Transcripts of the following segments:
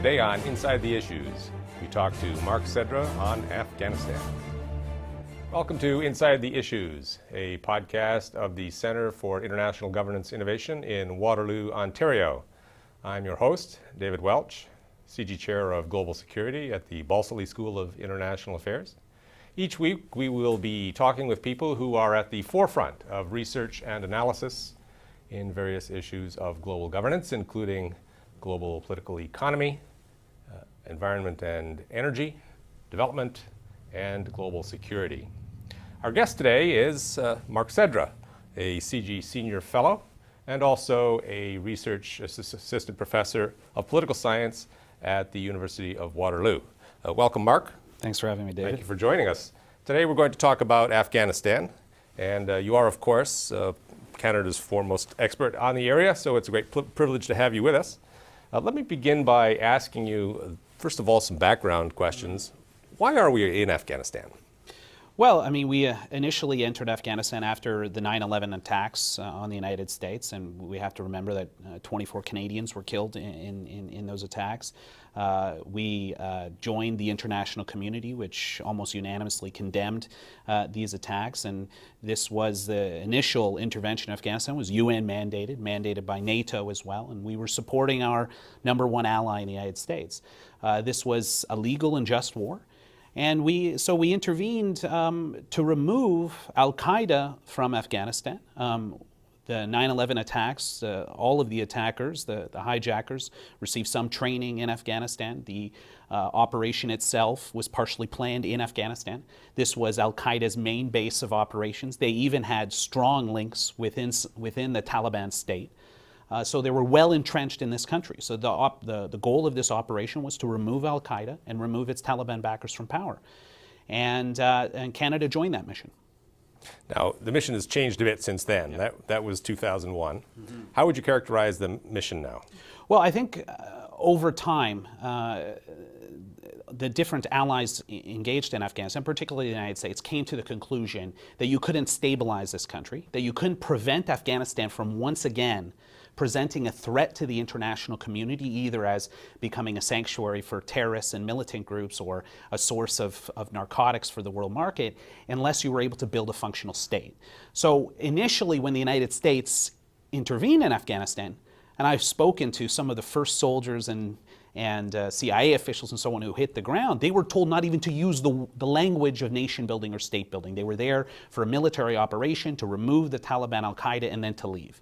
Today on Inside the Issues, we talk to Mark Sedra on Afghanistan. Welcome to Inside the Issues, a podcast of the Centre for International Governance Innovation in Waterloo, Ontario. I'm your host, David Welch, CG Chair of Global Security at the Balsillie School of International Affairs. Each week, we will be talking with people who are at the forefront of research and analysis in various issues of global governance, including global political economy, environment and energy, development, and global security. Our guest today is Mark Sedra, a CG Senior Fellow and also a Research Assistant Professor of Political Science at the University of Waterloo. Welcome, Mark. Thanks for having me, David. Thank you for joining us. Today we're going to talk about Afghanistan, and you are, of course, Canada's foremost expert on the area, so it's a great privilege to have you with us. Let me begin by asking you, first of all, some background questions. Why are we in Afghanistan? Well, I mean, we initially entered Afghanistan after the 9/11 attacks on the United States, and we have to remember that 24 Canadians were killed in those attacks. We joined the international community, which almost unanimously condemned these attacks, and this was the initial intervention in Afghanistan was UN mandated by NATO as well, and we were supporting our number one ally in the United States. This was a legal and just war. And we intervened to remove Al-Qaeda from Afghanistan. The 9/11 attacks, all of the attackers, the hijackers, received some training in Afghanistan. The operation itself was partially planned in Afghanistan. This was Al-Qaeda's main base of operations. They even had strong links within the Taliban state. So they were well entrenched in this country. So the goal of this operation was to remove Al-Qaeda and remove its Taliban backers from power. And Canada joined that mission. Now, the mission has changed a bit since then. Yeah. That was 2001. Mm-hmm. How would you characterize the mission now? Well, I think over time, the different allies engaged in Afghanistan, particularly the United States, came to the conclusion that you couldn't stabilize this country, that you couldn't prevent Afghanistan from once again presenting a threat to the international community, either as becoming a sanctuary for terrorists and militant groups or a source of narcotics for the world market, unless you were able to build a functional state. So initially, when the United States intervened in Afghanistan, and I've spoken to some of the first soldiers and CIA officials and so on who hit the ground, they were told not even to use the language of nation building or state building. They were there for a military operation to remove the Taliban, Al-Qaeda, and then to leave.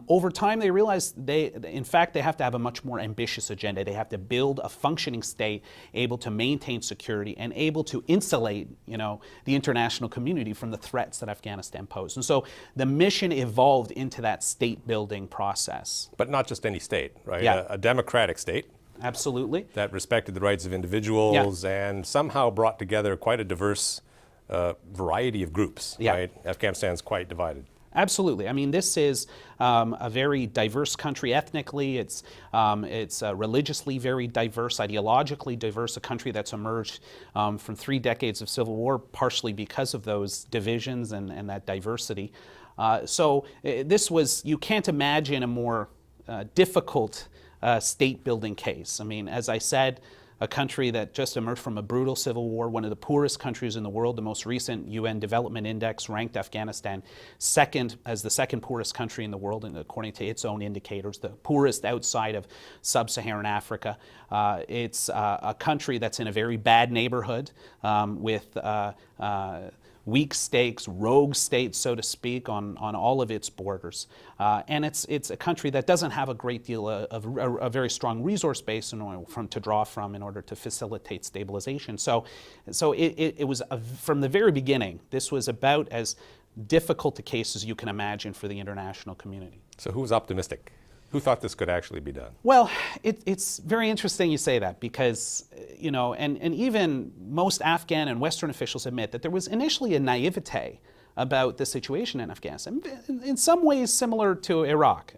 Over time, they realized they have to have a much more ambitious agenda. They have to build a functioning state able to maintain security and able to insulate, the international community from the threats that Afghanistan posed. And so the mission evolved into that state-building process. But not just any state, right? Yeah. A democratic state. Absolutely. That respected the rights of individuals and somehow brought together quite a diverse variety of groups, right? Afghanistan's quite divided. Absolutely. I mean, this is a very diverse country ethnically. It's religiously very diverse, ideologically diverse, a country that's emerged from 3 decades of civil war, partially because of those divisions and that diversity. So this was, you can't imagine a more difficult state-building case. I mean, as I said, a country that just emerged from a brutal civil war, one of the poorest countries in the world. The most recent UN Development Index ranked Afghanistan as the second poorest country in the world, and according to its own indicators, the poorest outside of sub-Saharan Africa. It's a country that's in a very bad neighborhood with weak states, rogue states, so to speak, on all of its borders. And it's a country that doesn't have a great deal of a very strong resource base to draw from in order to facilitate stabilization. So it was, from the very beginning, this was about as difficult a case as you can imagine for the international community. So who was optimistic? Who thought this could actually be done? Well, it's very interesting you say that because, and even most Afghan and Western officials admit that there was initially a naivete about the situation in Afghanistan, in some ways similar to Iraq,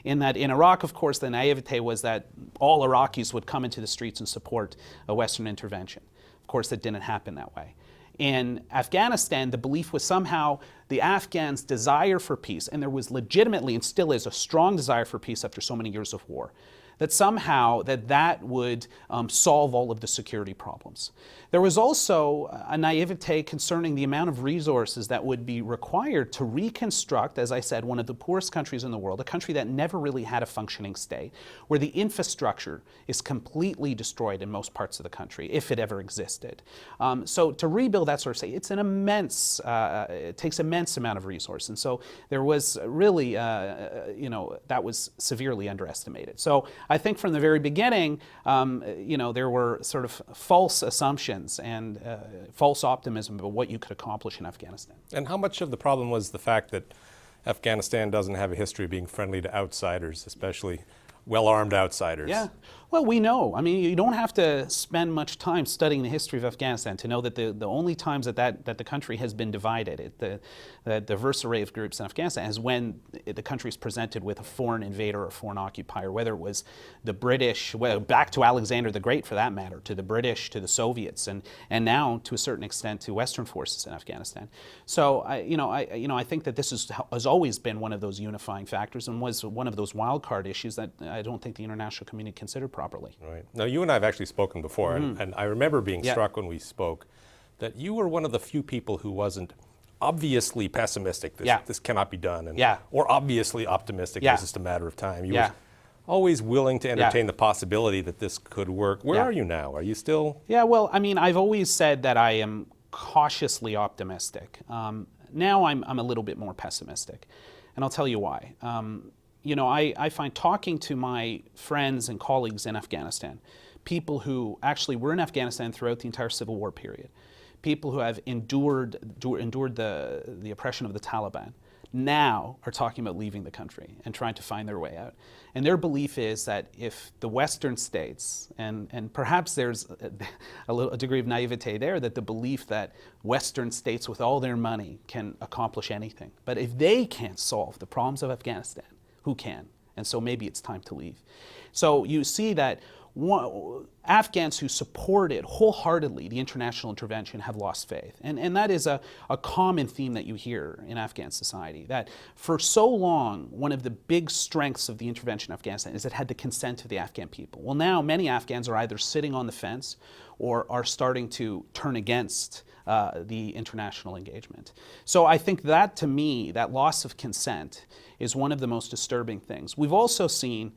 in that in Iraq, of course, the naivete was that all Iraqis would come into the streets and support a Western intervention. Of course, that didn't happen that way. In Afghanistan, the belief was somehow the Afghans' desire for peace, and there was legitimately and still is a strong desire for peace after so many years of war, that somehow that would solve all of the security problems. There was also a naivete concerning the amount of resources that would be required to reconstruct, as I said, one of the poorest countries in the world, a country that never really had a functioning state, where the infrastructure is completely destroyed in most parts of the country, if it ever existed. So to rebuild that sort of state, it's an immense, it takes immense amount of resource. And so there was really, that was severely underestimated. So I think from the very beginning, there were sort of false assumptions and false optimism about what you could accomplish in Afghanistan. And how much of the problem was the fact that Afghanistan doesn't have a history of being friendly to outsiders, especially well-armed outsiders? Yeah. Well, we know. I mean, you don't have to spend much time studying the history of Afghanistan to know that the only times that the country has been divided, the diverse array of groups in Afghanistan, is when the country is presented with a foreign invader or foreign occupier, whether it was the British, well, back to Alexander the Great for that matter, to the British, to the Soviets, and now to a certain extent to Western forces in Afghanistan. So I think that this has always been one of those unifying factors and was one of those wild card issues that I don't think the international community considered properly. Right. Now, you and I have actually spoken before, and I remember being struck when we spoke that you were one of the few people who wasn't obviously pessimistic, this cannot be done, or obviously optimistic, it's just a matter of time. You were always willing to entertain the possibility that this could work. Where are you now? Are you still? Yeah, well, I mean, I've always said that I am cautiously optimistic. Now I'm a little bit more pessimistic, and I'll tell you why. I find talking to my friends and colleagues in Afghanistan, people who actually were in Afghanistan throughout the entire Civil War period, people who have endured the oppression of the Taliban, now are talking about leaving the country and trying to find their way out. And their belief is that if the Western states, and perhaps there's a degree of naivete there, that the belief that Western states with all their money can accomplish anything. But if they can't solve the problems of Afghanistan, who can? And so maybe it's time to leave. So you see that Afghans who supported wholeheartedly the international intervention have lost faith. And that is a common theme that you hear in Afghan society, that for so long, one of the big strengths of the intervention in Afghanistan is it had the consent of the Afghan people. Well, now many Afghans are either sitting on the fence or are starting to turn against the international engagement. So I think that, to me, that loss of consent is one of the most disturbing things. We've also seen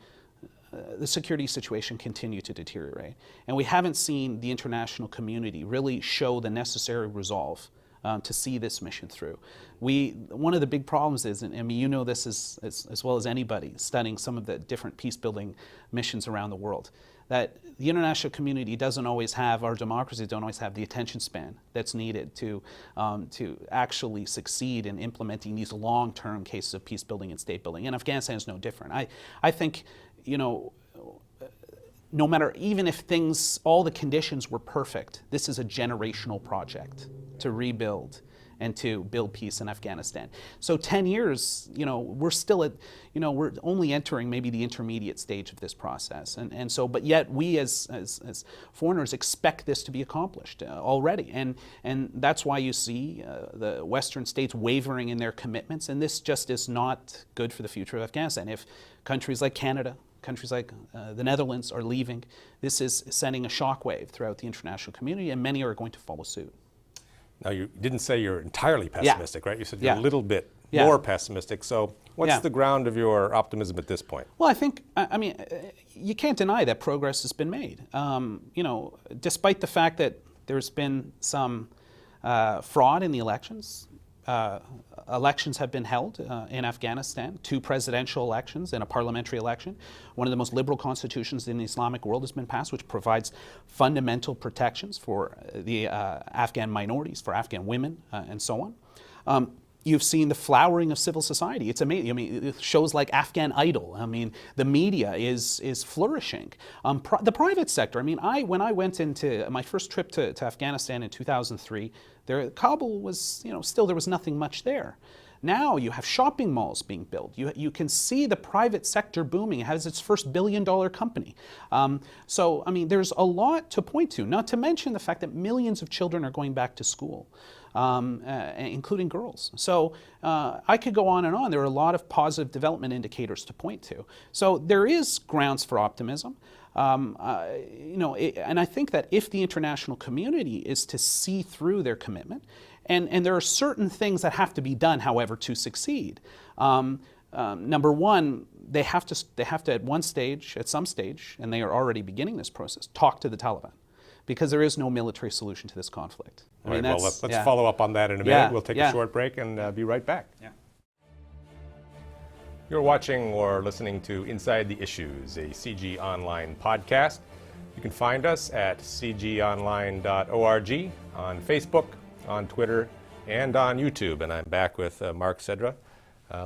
the security situation continue to deteriorate, and we haven't seen the international community really show the necessary resolve to see this mission through. One of the big problems is, and I mean, you know this as well as anybody studying some of the different peace-building missions around the world, that the international community doesn't always have, our democracies don't always have the attention span that's needed to actually succeed in implementing these long-term cases of peace building and state building. And Afghanistan is no different. I think, no matter, even if all the conditions were perfect, this is a generational project to rebuild and to build peace in Afghanistan. So 10 years, we're still at, we're only entering maybe the intermediate stage of this process. And so, but yet we as foreigners expect this to be accomplished already. And that's why you see the Western states wavering in their commitments. And this just is not good for the future of Afghanistan. If countries like Canada, countries like the Netherlands are leaving, this is sending a shockwave throughout the international community, and many are going to follow suit. Now, you didn't say you're entirely pessimistic, right? You said you're a little bit more pessimistic. So what's the ground of your optimism at this point? Well, I think, you can't deny that progress has been made. Despite the fact that there's been some fraud in the elections, elections have been held in Afghanistan, 2 presidential elections and a parliamentary election. One of the most liberal constitutions in the Islamic world has been passed, which provides fundamental protections for the Afghan minorities, for Afghan women, and so on. You've seen the flowering of civil society. It's amazing. I mean, shows like Afghan Idol. I mean, the media is flourishing. The private sector. I mean, when I went into my first trip to Afghanistan in 2003, Kabul was, still there was nothing much there. Now you have shopping malls being built. You can see the private sector booming. It has its first billion-dollar company. So, I mean, there's a lot to point to, not to mention the fact that millions of children are going back to school. including girls. So I could go on and on. There are a lot of positive development indicators to point to. So there is grounds for optimism. And I think that if the international community is to see through their commitment, and there are certain things that have to be done, however, to succeed. Number one, they have to at some stage, and they are already beginning this process, talk to the Taliban, because there is no military solution to this conflict. All right, well, let's follow up on that in a minute. We'll take a short break and be right back. Yeah. You're watching or listening to Inside the Issues, a CG Online podcast. You can find us at cgonline.org, on Facebook, on Twitter, and on YouTube. And I'm back with Mark Cedra.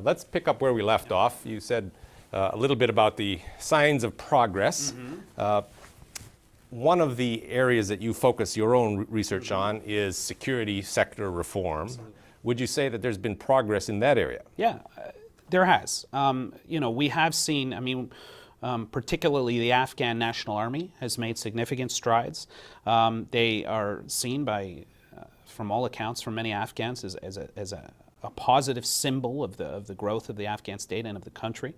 Let's pick up where we left off. You said a little bit about the signs of progress. One of the areas that you focus your own research on is security sector reform. Absolutely. Would you say that there's been progress in that area? Yeah. There has. We have seen, particularly the Afghan National Army has made significant strides. They are seen from all accounts, from many Afghans, as a positive symbol of the growth of the Afghan state and of the country.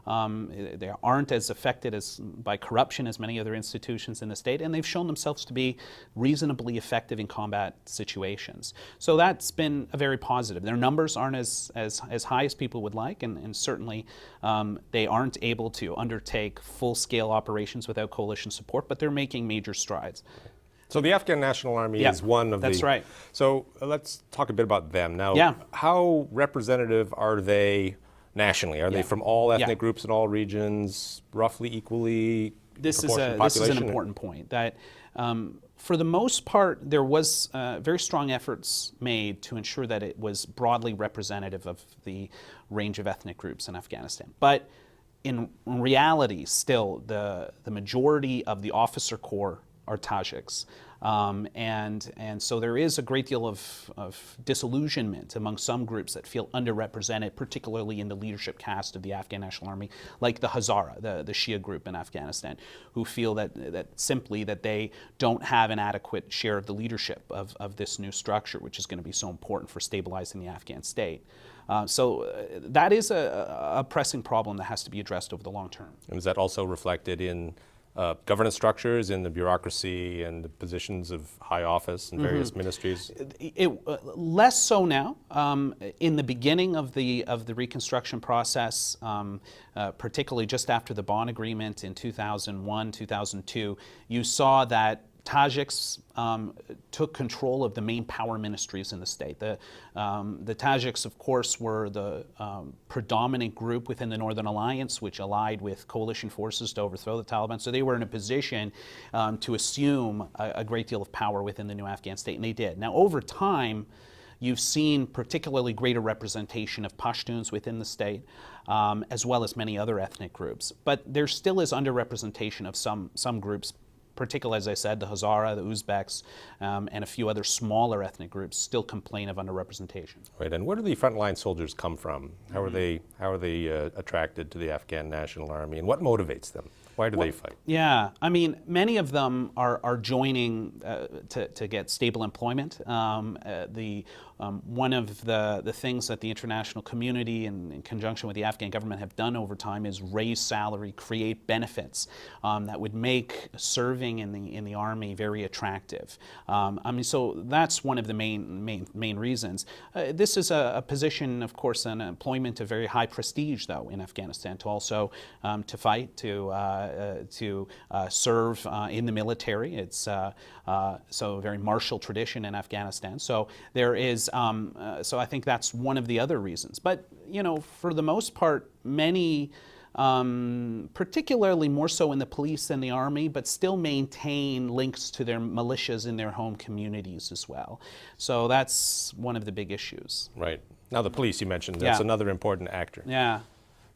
They aren't as affected by corruption as many other institutions in the state, and they've shown themselves to be reasonably effective in combat situations. So that's been a very positive. Their numbers aren't as high as people would like, and certainly they aren't able to undertake full-scale operations without coalition support, but they're making major strides. So the Afghan National Army is one of that's right. So let's talk a bit about them. Now, how representative are they nationally? Are they from all ethnic groups in all regions, roughly equally? This is an important point. That for the most part, there was very strong efforts made to ensure that it was broadly representative of the range of ethnic groups in Afghanistan. But in reality, still, the majority of the officer corps are Tajiks. And so there is a great deal of disillusionment among some groups that feel underrepresented, particularly in the leadership caste of the Afghan National Army, like the Hazara, the Shia group in Afghanistan, who feel that simply that they don't have an adequate share of the leadership of this new structure, which is going to be so important for stabilizing the Afghan state. So that is a pressing problem that has to be addressed over the long term. And is that also reflected in governance structures, in the bureaucracy and the positions of high office and various ministries? Less so now. In the beginning of the reconstruction process, particularly just after the Bonn Agreement in 2001, 2002, you saw that Tajiks took control of the main power ministries in the state. The Tajiks, of course, were the predominant group within the Northern Alliance, which allied with coalition forces to overthrow the Taliban. So they were in a position to assume a great deal of power within the new Afghan state, and they did. Now, over time, you've seen particularly greater representation of Pashtuns within the state, as well as many other ethnic groups. But there still is underrepresentation of some groups, particularly, as I said, the Hazara, the Uzbeks, and a few other smaller ethnic groups still complain of underrepresentation. Right, and where do the frontline soldiers come from? How are they attracted to the Afghan National Army, and what motivates them? Why do they fight? Yeah, I mean, many of them are joining to get stable employment. One of the things that the international community, in conjunction with the Afghan government, have done over time is raise salary, create benefits that would make serving in the army very attractive. So that's one of the main reasons. This is a position, of course, an employment of very high prestige, though, in Afghanistan, to also to fight, to serve in the military. It's so a very martial tradition in Afghanistan. So there is, so I think that's one of the other reasons. But, for the most part, many, particularly more so in the police and the army, but still maintain links to their militias in their home communities as well. So that's one of the big issues. Right. Now the police you mentioned, that's another important actor. Yeah.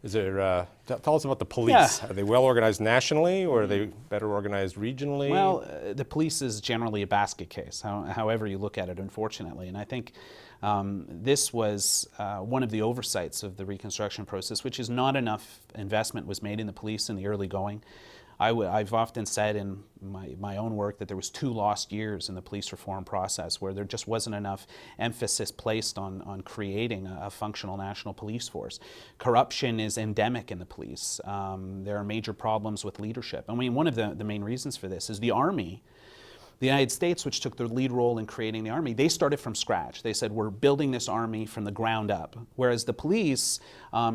Is there, tell us about the police. Are they well organized nationally, or are they better organized regionally? Well, the police is generally a basket case, however you look at it, unfortunately. And I think this was one of the oversights of the reconstruction process, which is not enough investment was made in the police in the early going. I've often said in my own work that there was 2 lost years in the police reform process where there just wasn't enough emphasis placed on creating a functional national police force. Corruption is endemic in the police. There are major problems with leadership. I mean, one of the main reasons for this is the Army. The United States, which took the lead role in creating the Army, they started from scratch. They said, we're building this Army from the ground up. Whereas the police,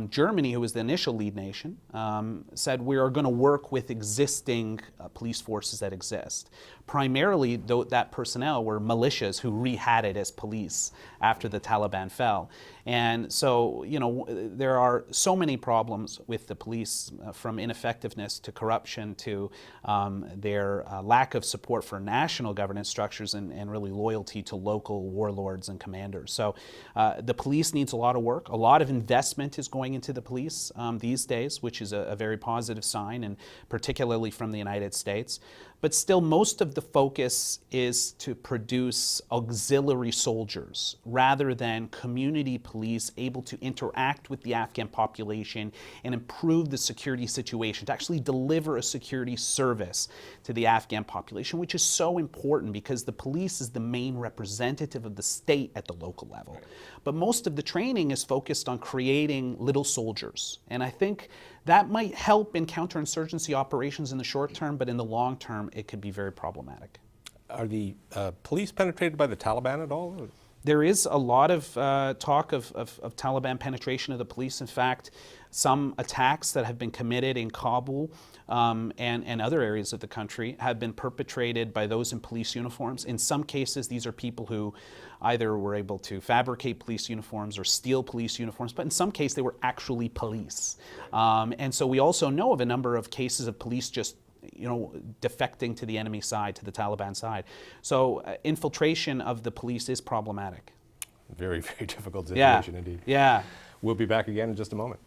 Germany, who was the initial lead nation, said, we are going to work with existing police forces that exist. Primarily, that personnel were militias who re-had it as police after the Taliban fell. And so, there are so many problems with the police, from ineffectiveness to corruption to their lack of support for national governance structures and really loyalty to local warlords and commanders. So the police needs a lot of work. A lot of investment is going into the police these days, which is a very positive sign, and particularly from the United States. But still, most of the focus is to produce auxiliary soldiers rather than community police able to interact with the Afghan population and improve the security situation, to actually deliver a security service to the Afghan population, which is so important because the police is the main representative of the state at the local level. But most of the training is focused on creating little soldiers. And I think that might help in counterinsurgency operations in the short term, but in the long term, it could be very problematic. Are the police penetrated by the Taliban at all? There is a lot of talk of Taliban penetration of the police. In fact, some attacks that have been committed in Kabul and other areas of the country have been perpetrated by those in police uniforms. In some cases, these are people who either were able to fabricate police uniforms or steal police uniforms, but in some cases, they were actually police. And so we also know of a number of cases of police just defecting to the enemy side, to the Taliban side. So infiltration of the police is problematic. Very, very difficult situation indeed. Yeah. We'll be back again in just a moment.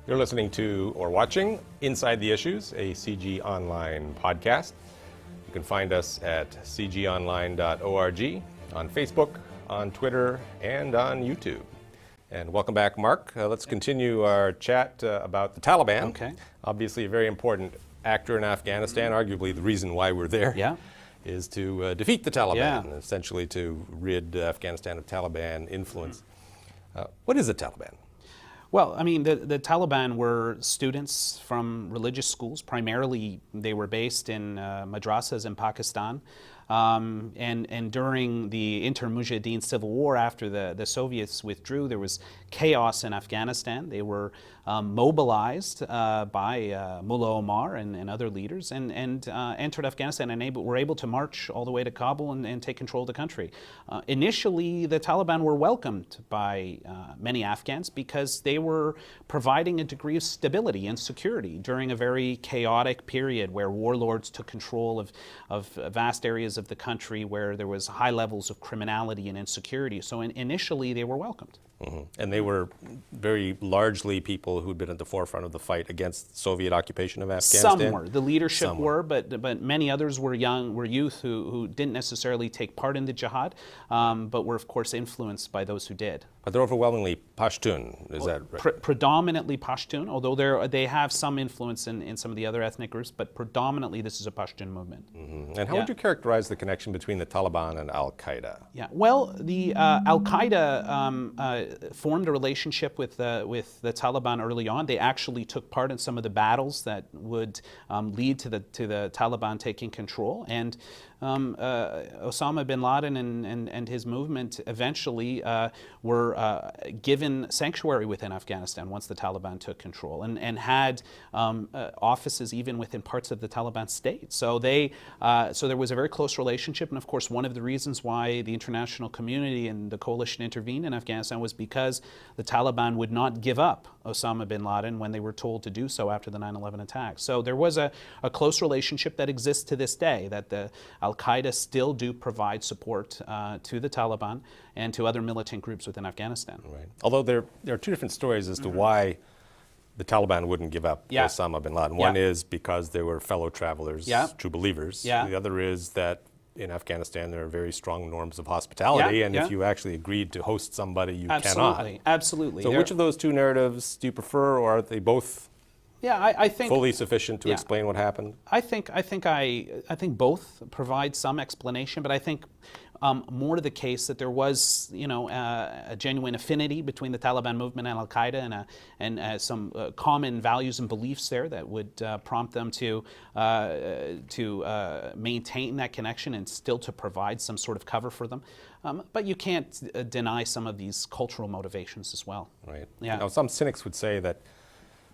You're listening to or watching Inside the Issues, a CG Online podcast. You can find us at cgonline.org, on Facebook, on Twitter, and on YouTube. And welcome back, Mark. Let's continue our chat about the Taliban. Okay. Obviously a very important actor in Afghanistan, arguably the reason why we're there, is to defeat the Taliban, and essentially to rid Afghanistan of Taliban influence. What is the Taliban? Well, I mean, the Taliban were students from religious schools. Primarily, they were based in madrasas in Pakistan. And during the inter-Mujahideen civil war, after the Soviets withdrew, there was chaos in Afghanistan. They were mobilized by Mullah Omar and other leaders and entered Afghanistan and were able to march all the way to Kabul and take control of the country. Initially, the Taliban were welcomed by many Afghans because they were providing a degree of stability and security during a very chaotic period where warlords took control of vast areas of the country where there was high levels of criminality and insecurity. So initially, they were welcomed. Mm-hmm. And they were very largely people who'd been at the forefront of the fight against Soviet occupation of Afghanistan. Some were. The leadership were, but many others were youth who didn't necessarily take part in the jihad, but were, of course, influenced by those who did. But they're overwhelmingly Pashtun, is that right? Predominantly Pashtun, although they have some influence in some of the other ethnic groups, but predominantly this is a Pashtun movement. Mm-hmm. And how would you characterize the connection between the Taliban and Al-Qaeda? Yeah, well, the Al-Qaeda formed a relationship with the Taliban early on. They actually took part in some of the battles that would lead to the Taliban taking control. And Osama bin Laden and his movement eventually were given sanctuary within Afghanistan once the Taliban took control, and had offices even within parts of the Taliban state. So there was a very close relationship, and of course one of the reasons why the international community and the coalition intervened in Afghanistan was because the Taliban would not give up Osama bin Laden when they were told to do so after the 9/11 attacks. So there was a close relationship that exists to this day, that the Al-Qaeda still do provide support to the Taliban and to other militant groups within Afghanistan. Right. Although there are two different stories as to why the Taliban wouldn't give up Osama bin Laden. One is because they were fellow travelers, true believers. The other is that in Afghanistan there are very strong norms of hospitality, and if you actually agreed to host somebody, you cannot. Absolutely. So which of those two narratives do you prefer, or are they both I think fully sufficient to yeah. explain what happened? I think both provide some explanation, but I think more to the case that there was, a genuine affinity between the Taliban movement and Al Qaeda, and some common values and beliefs there that would prompt them to maintain that connection and still to provide some sort of cover for them. But you can't deny some of these cultural motivations as well. Right. Yeah. Now, some cynics would say that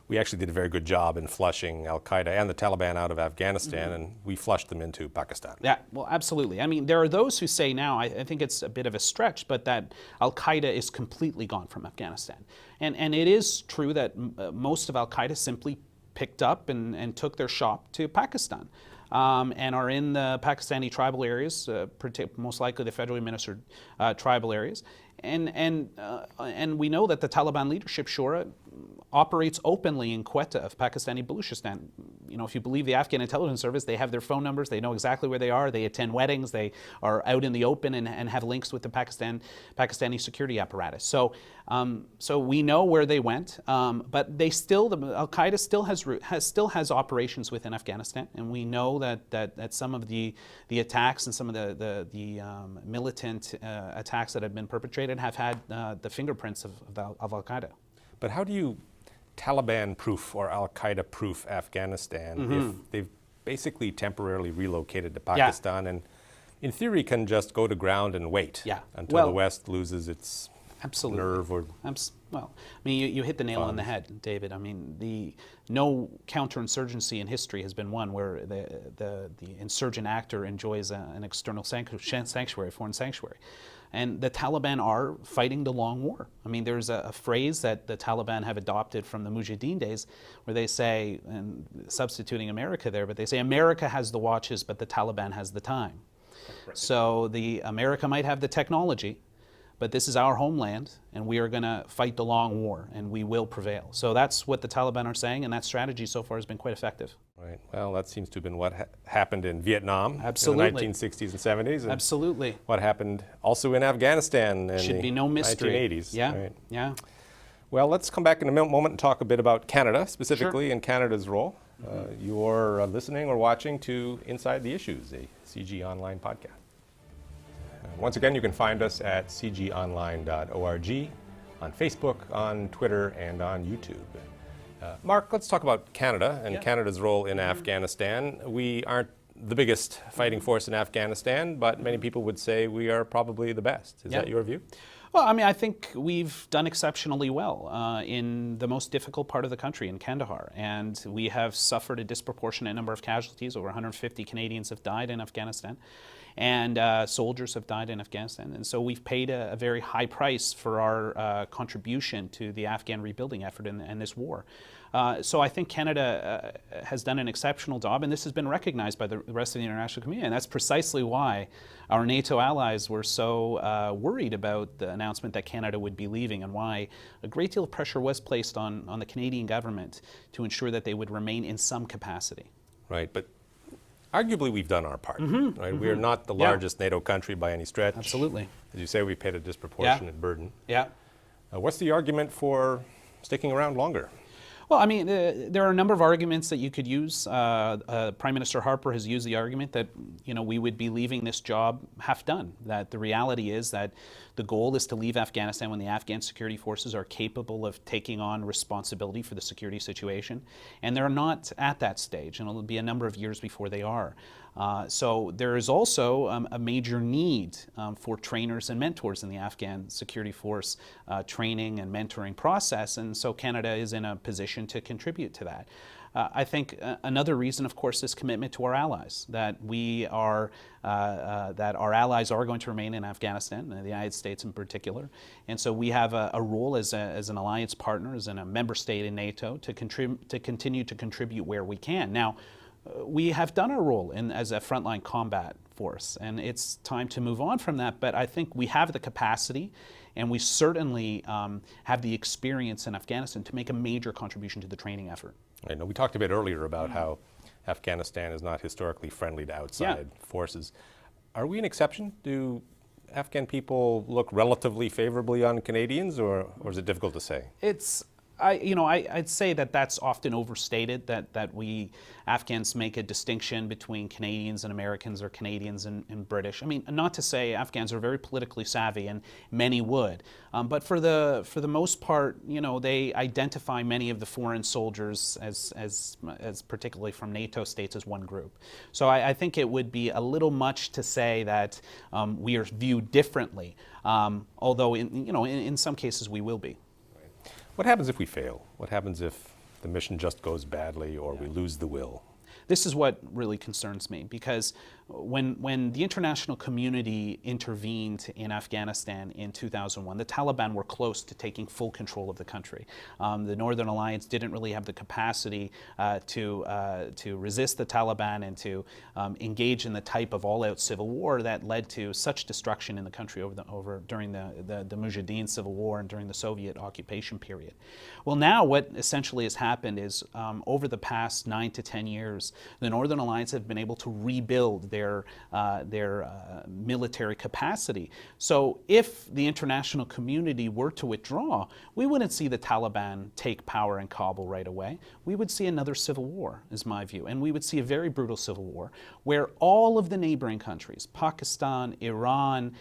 we actually did a very good job in flushing Al Qaeda and the Taliban out of Afghanistan, and we flushed them into Pakistan. Yeah, well, absolutely. I mean, there are those who say now, I think it's a bit of a stretch, but that Al Qaeda is completely gone from Afghanistan. And it is true that most of Al Qaeda simply picked up and took their shop to Pakistan. And are in the Pakistani tribal areas, most likely the federally administered tribal areas. And we know that the Taliban leadership, Shura, operates openly in Quetta of Pakistani Baluchistan. If you believe the Afghan intelligence service, they have their phone numbers, they know exactly where they are, they attend weddings, they are out in the open and have links with the Pakistani security apparatus. So we know where they went, but Al Qaeda still has operations within Afghanistan, and we know that some of the attacks and some of the militant attacks that have been perpetrated have had the fingerprints of Al Qaeda. But how do you Taliban-proof or Al Qaeda-proof Afghanistan if they've basically temporarily relocated to Pakistan and in theory can just go to ground and wait until the West loses its nerve? You hit the nail on the head, David. I mean, no counterinsurgency in history has been one where the insurgent actor enjoys an external sanctuary, foreign sanctuary. And the Taliban are fighting the long war. I mean, there's a phrase that the Taliban have adopted from the Mujahideen days where they say, and substituting America there, but they say America has the watches, but the Taliban has the time. Right. So America might have the technology, but this is our homeland, and we are going to fight the long war, and we will prevail. So that's what the Taliban are saying, and that strategy so far has been quite effective. Right. Well, that seems to have been what happened in Vietnam Absolutely. in the 1960s and 70s. And absolutely. What happened also in Afghanistan in Should be no mystery. 1980s. Yeah. Right. Yeah. Well, let's come back in a moment and talk a bit about Canada, specifically Sure. in Canada's role. You're listening or watching to Inside the Issues, a CG Online podcast. Once again, you can find us at cgonline.org, on Facebook, on Twitter, and on YouTube. Mark, let's talk about Canada and Canada's role in Afghanistan. We aren't the biggest fighting force in Afghanistan, but many people would say we are probably the best. Is that your view? Well, I mean, I think we've done exceptionally well in the most difficult part of the country, in Kandahar. And we have suffered a disproportionate number of casualties. Over 150 Canadians have died in Afghanistan. And soldiers have died in Afghanistan. And so we've paid a very high price for our contribution to the Afghan rebuilding effort in this war. So I think Canada has done an exceptional job, and this has been recognized by the rest of the international community. And that's precisely why our NATO allies were so worried about the announcement that Canada would be leaving, and why a great deal of pressure was placed on the Canadian government to ensure that they would remain in some capacity. Right, but arguably we've done our part. Right? We are not the largest NATO country by any stretch. Absolutely. As you say, we paid a disproportionate burden. Yeah. What's the argument for sticking around longer? Well, I mean, there are a number of arguments that you could use. Prime Minister Harper has used the argument that, we would be leaving this job half done. That the reality is that the goal is to leave Afghanistan when the Afghan security forces are capable of taking on responsibility for the security situation. And they're not at that stage, and it'll be a number of years before they are. So there is also a major need for trainers and mentors in the Afghan security force training and mentoring process, and so Canada is in a position to contribute to that. I think another reason, of course, is commitment to our allies, that that our allies are going to remain in Afghanistan, the United States in particular, and so we have a role as an alliance partner, as a member state in NATO, to continue to contribute where we can. Now, we have done our role as a frontline combat force, and it's time to move on from that, but I think we have the capacity, and we certainly have the experience in Afghanistan to make a major contribution to the training effort. I know we talked a bit earlier about how Afghanistan is not historically friendly to outside forces. Are we an exception? Do Afghan people look relatively favorably on Canadians, or is it difficult to say? I'd say that that's often overstated, that we Afghans make a distinction between Canadians and Americans or Canadians and British. I mean, not to say Afghans are very politically savvy, and many would, but for the most part, they identify many of the foreign soldiers as particularly from NATO states as one group. So I think it would be a little much to say that we are viewed differently, although in some cases we will be. What happens if we fail? What happens if the mission just goes badly or we lose the will? This is what really concerns me, because when the international community intervened in Afghanistan in 2001, the Taliban were close to taking full control of the country. The Northern Alliance didn't really have the capacity to resist the Taliban and to engage in the type of all-out civil war that led to such destruction in the country during the Mujahideen civil war and during the Soviet occupation period. Well, now what essentially has happened is over the past 9 to 10 years, the Northern Alliance have been able to rebuild their military capacity. So if the international community were to withdraw, we wouldn't see the Taliban take power in Kabul right away. We would see another civil war, is my view. And we would see a very brutal civil war where all of the neighboring countries, Pakistan, Iran,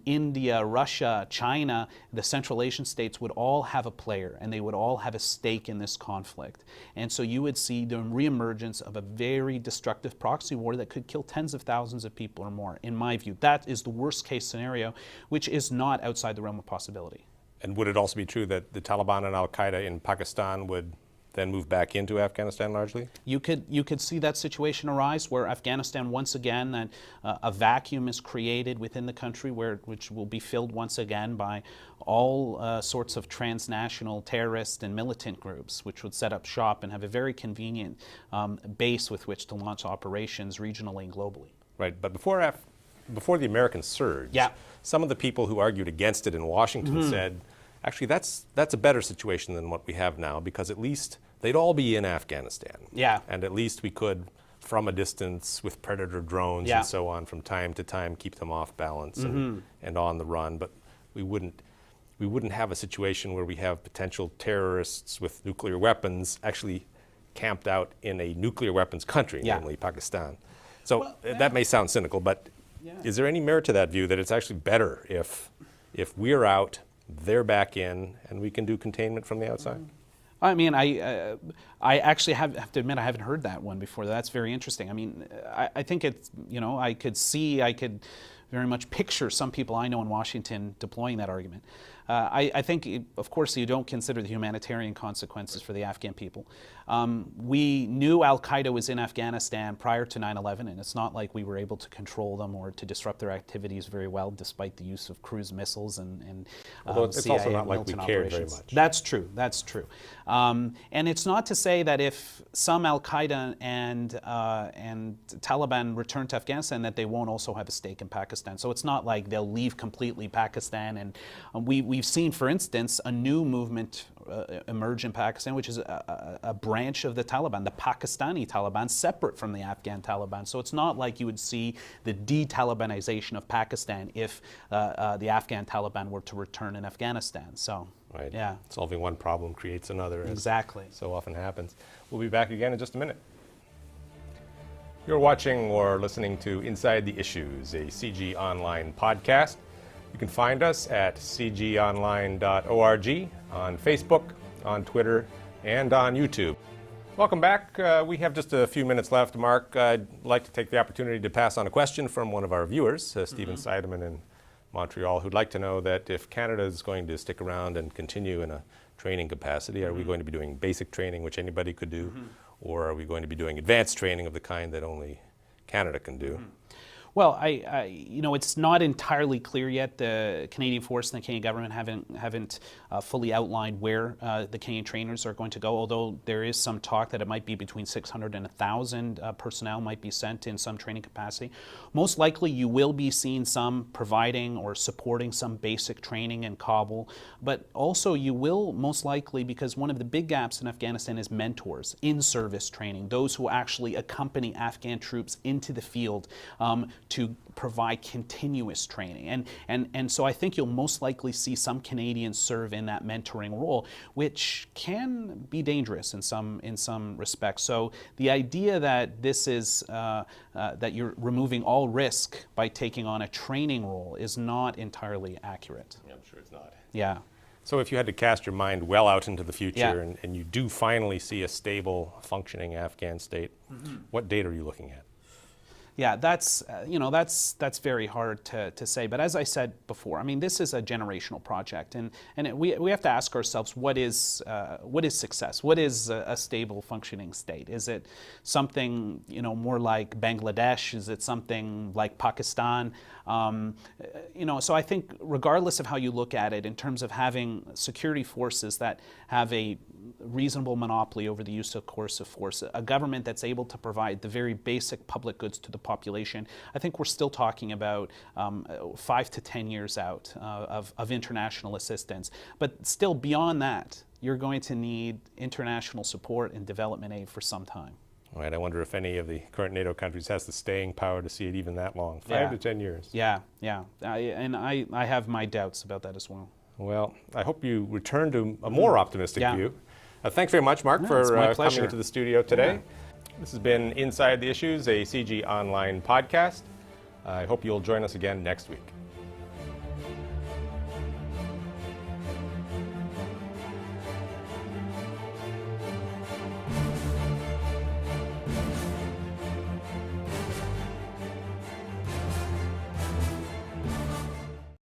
India, Russia, China, the Central Asian states would all have a player, and they would all have a stake in this conflict. And so you would see the reemergence of a very destructive proxy war that could kill tens of thousands of people or more. In my view, that is the worst case scenario, which is not outside the realm of possibility. And would it also be true that the Taliban and Al-Qaeda in Pakistan would then move back into Afghanistan largely? You could see that situation arise where Afghanistan once again, that a vacuum is created within the country which will be filled once again by all sorts of transnational terrorist and militant groups, which would set up shop and have a very convenient base with which to launch operations regionally and globally. Right, but before the American surge, some of the people who argued against it in Washington said, actually, that's a better situation than what we have now, because at least they'd all be in Afghanistan. Yeah. And at least we could, from a distance with Predator drones and so on, from time to time, keep them off balance and on the run. But we wouldn't have a situation where we have potential terrorists with nuclear weapons actually camped out in a nuclear weapons country, namely Pakistan. So that may sound cynical, but is there any merit to that view, that it's actually better if we're out, they're back in, and we can do containment from the outside? I mean, I actually have to admit I haven't heard that one before. That's very interesting. I mean, I think it's, I could very much picture some people I know in Washington deploying that argument. I think, of course, you don't consider the humanitarian consequences for the Afghan people. We knew Al-Qaeda was in Afghanistan prior to 9/11, and it's not like we were able to control them or to disrupt their activities very well, despite the use of cruise missiles and Although it's CIA also not like we cared very much. That's true. That's true. And it's not to say that if some Al-Qaeda and Taliban return to Afghanistan that they won't also have a stake in Pakistan. So it's not like they'll leave completely Pakistan. And we've seen, for instance, a new movement emerge in Pakistan, which is a branch of the Taliban, the Pakistani Taliban, separate from the Afghan Taliban. So it's not like you would see the de-Talibanization of Pakistan if the Afghan Taliban were to return in Afghanistan. So, right. Yeah. Solving one problem creates another. Exactly. So often happens. We'll be back again in just a minute. You're watching or listening to Inside the Issues, a CG Online podcast. You can find us at cgonline.org, on Facebook, on Twitter, and on YouTube. Welcome back. We have just a few minutes left. Mark, I'd like to take the opportunity to pass on a question from one of our viewers, Stephen Seidemann in Montreal, who'd like to know that if Canada is going to stick around and continue in a training capacity, are we going to be doing basic training, which anybody could do, or are we going to be doing advanced training of the kind that only Canada can do? Well, it's not entirely clear yet. The Canadian Force and the Canadian government haven't fully outlined where the Canadian trainers are going to go, although there is some talk that it might be between 600 and 1,000 personnel might be sent in some training capacity. Most likely you will be seeing some providing or supporting some basic training in Kabul, but also you will most likely, because one of the big gaps in Afghanistan is mentors, in-service training, those who actually accompany Afghan troops into the field to provide continuous training. And so I think you'll most likely see some Canadians serve in that mentoring role, which can be dangerous in some respects. So the idea that this is that you're removing all risk by taking on a training role is not entirely accurate. Yeah, I'm sure it's not. Yeah. So if you had to cast your mind well out into the future, Yeah. and you do finally see a stable, functioning Afghan state, what date are you looking at? Yeah, that's that's very hard to say. But as I said before, I mean, this is a generational project, and we have to ask ourselves, what is success? What is a stable, functioning state? Is it something more like Bangladesh? Is it something like Pakistan? So I think regardless of how you look at it, in terms of having security forces that have a reasonable monopoly over the use of coercive force, a government that's able to provide the very basic public goods to the population, I think we're still talking about 5 to 10 years out of international assistance. But still beyond that, you're going to need international support and development aid for some time. All right, I wonder if any of the current NATO countries has the staying power to see it even that long, 5 to 10 years. Yeah. I have my doubts about that as well. Well, I hope you return to a more optimistic view. Thanks very much, Mark, for coming into the studio today. Yeah. This has been Inside the Issues, a CG Online podcast. I hope you'll join us again next week.